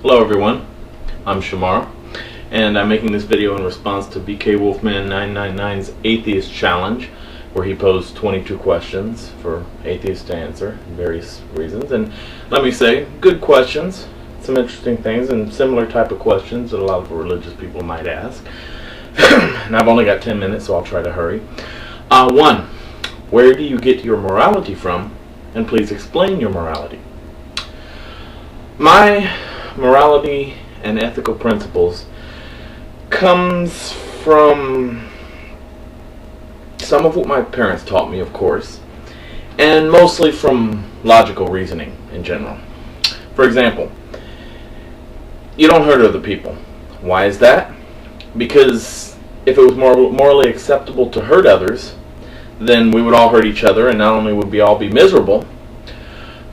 Hello everyone, I'm Shamar, and I'm making this video in response to BK Wolfman 999's Atheist Challenge, where he posed 22 questions for atheists to answer for various reasons. And let me say, good questions, some interesting things, and similar type of questions that a lot of religious people might ask. And I've only got 10 minutes, so I'll try to hurry. 1. Where do you get your morality from? And please explain your morality. My morality and ethical principles comes from some of what my parents taught me, of course, and mostly from logical reasoning in general. For example, you don't hurt other people. Why is that? Because if it was morally acceptable to hurt others, then we would all hurt each other, and not only would we all be miserable,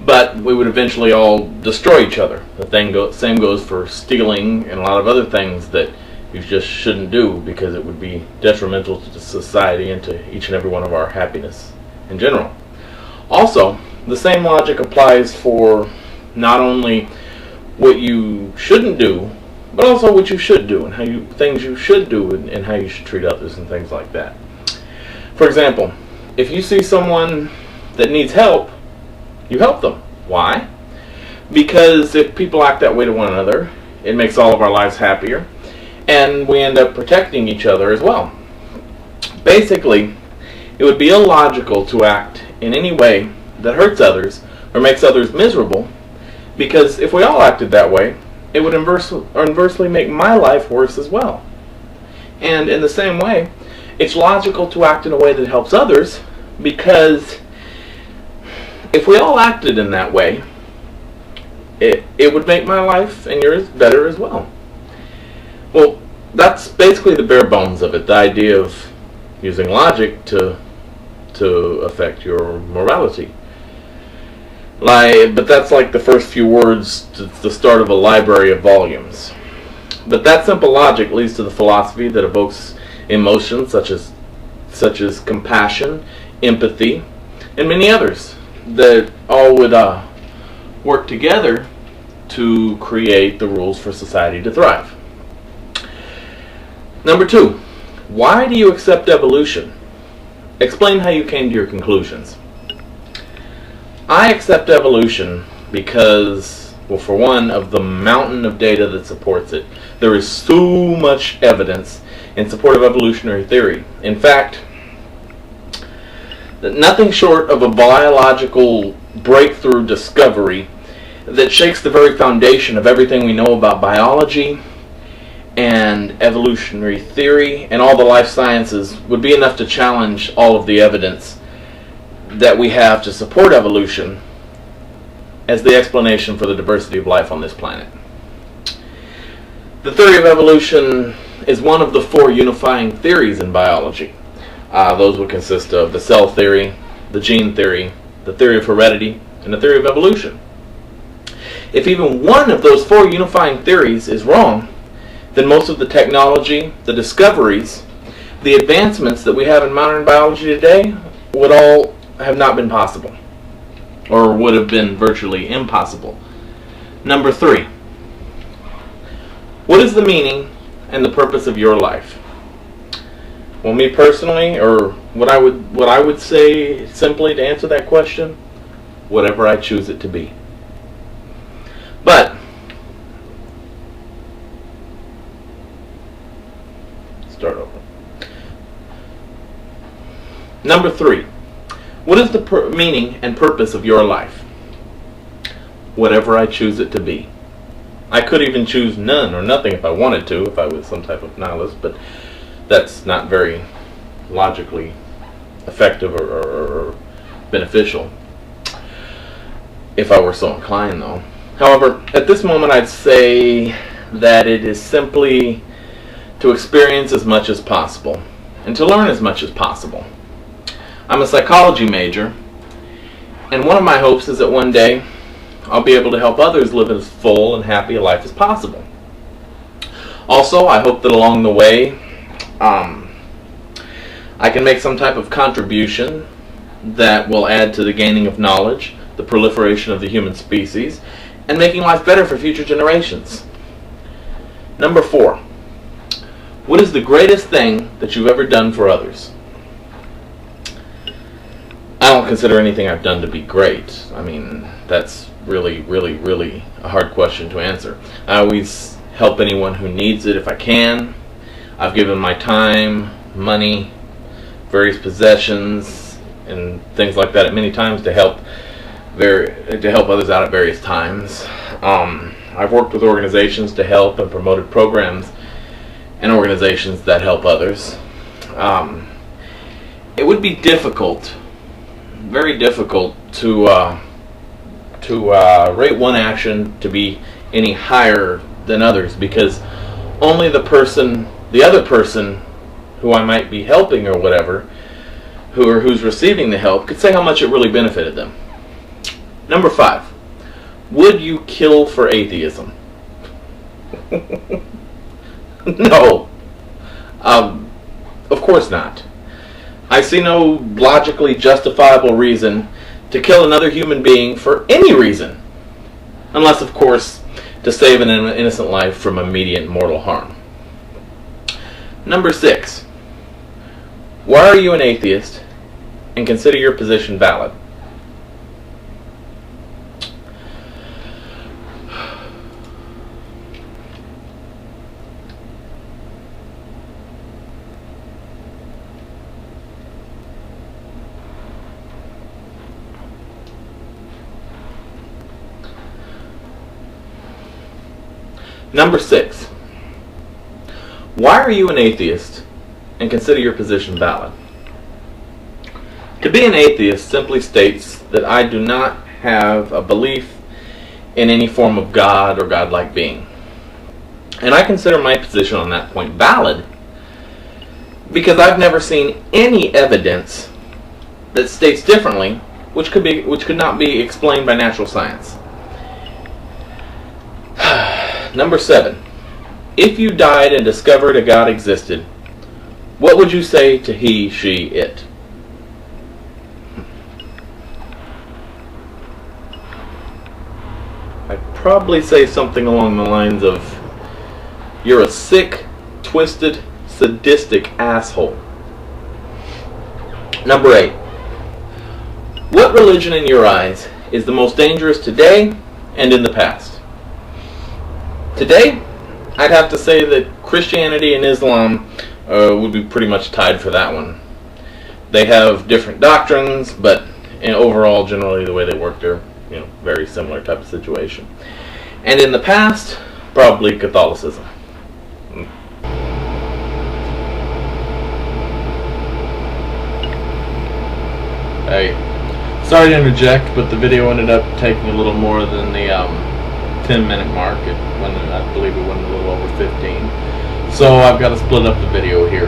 but we would eventually all destroy each other. The same goes for stealing and a lot of other things that you just shouldn't do, because it would be detrimental to society and to each and every one of our happiness in general. Also, the same logic applies for not only what you shouldn't do, but also what you should do, and things you should do, and how you should treat others and things like that. For example, if you see someone that needs help, you help them. Why? Because if people act that way to one another, it makes all of our lives happier, and we end up protecting each other as well. Basically, it would be illogical to act in any way that hurts others or makes others miserable, because if we all acted that way, it would inversely make my life worse as well. And in the same way, it's logical to act in a way that helps others, because if we all acted in that way, it would make my life and yours better as well. Well, that's basically the bare bones of it, the idea of using logic to affect your morality. But that's like the first few words to the start of a library of volumes. But that simple logic leads to the philosophy that evokes emotions such as compassion, empathy, and many others that all would work together to create the rules for society to thrive. Number 2, why do you accept evolution? Explain how you came to your conclusions. I accept evolution because, well, for one, of the mountain of data that supports it. There is so much evidence in support of evolutionary theory. In fact, nothing short of a biological breakthrough discovery that shakes the very foundation of everything we know about biology and evolutionary theory and all the life sciences would be enough to challenge all of the evidence that we have to support evolution as the explanation for the diversity of life on this planet. The theory of evolution is one of the 4 unifying theories in biology. Those would consist of the cell theory, the gene theory, the theory of heredity, and the theory of evolution. If even one of those 4 unifying theories is wrong, then most of the technology, the discoveries, the advancements that we have in modern biology today would all have not been possible, or would have been virtually impossible. Number 3, what is the meaning and the purpose of your life? Well, me personally, or what I would say simply to answer that question, whatever I choose it to be. But start over. Number 3, what is the meaning and purpose of your life? Whatever I choose it to be. I could even choose none or nothing if I wanted to, if I was some type of nihilist, but that's not very logically effective or beneficial, if I were so inclined, though. However, at this moment I'd say that it is simply to experience as much as possible and to learn as much as possible. I'm a psychology major, and one of my hopes is that one day I'll be able to help others live as full and happy a life as possible. Also, I hope that along the way I can make some type of contribution that will add to the gaining of knowledge, the proliferation of the human species, and making life better for future generations. Number 4. What is the greatest thing that you've ever done for others? I don't consider anything I've done to be great. I mean, that's really, really, really a hard question to answer. I always help anyone who needs it if I can. I've given my time, money, various possessions, and things like that at many times to help others out at various times. I've worked with organizations to help and promoted programs and organizations that help others. It would be difficult, very difficult, to rate one action to be any higher than others, because only the other person who I might be helping or whatever, who's receiving the help, could say how much it really benefited them. Number 5. Would you kill for atheism? No. Of course not. I see no logically justifiable reason to kill another human being for any reason, unless, of course, to save an innocent life from immediate mortal harm. Number 6. Why are you an atheist, and consider your position valid? Number 6. Why are you an atheist, and consider your position valid? To be an atheist simply states that I do not have a belief in any form of God or godlike being. And I consider my position on that point valid because I've never seen any evidence that states differently, which could not be explained by natural science. Number 7. If you died and discovered a God existed, what would you say to he, she, it? I'd probably say something along the lines of, you're a sick, twisted, sadistic asshole. Number 8. What religion in your eyes is the most dangerous today and in the past? Today, I'd have to say that Christianity and Islam would be pretty much tied for that one. They have different doctrines, but overall, generally the way they work, they're very similar type of situation. And in the past, probably Catholicism. Hey, sorry to interject, but the video ended up taking a little more than the 10-minute mark. I believe it went a little over 15. So I've got to split up the video here.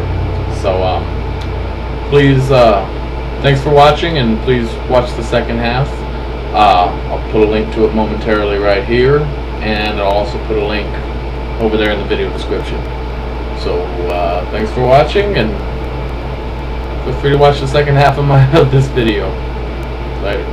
So please, thanks for watching, and please watch the second half. I'll put a link to it momentarily right here, and I'll also put a link over there in the video description. So thanks for watching, and feel free to watch the second half of this video. Later.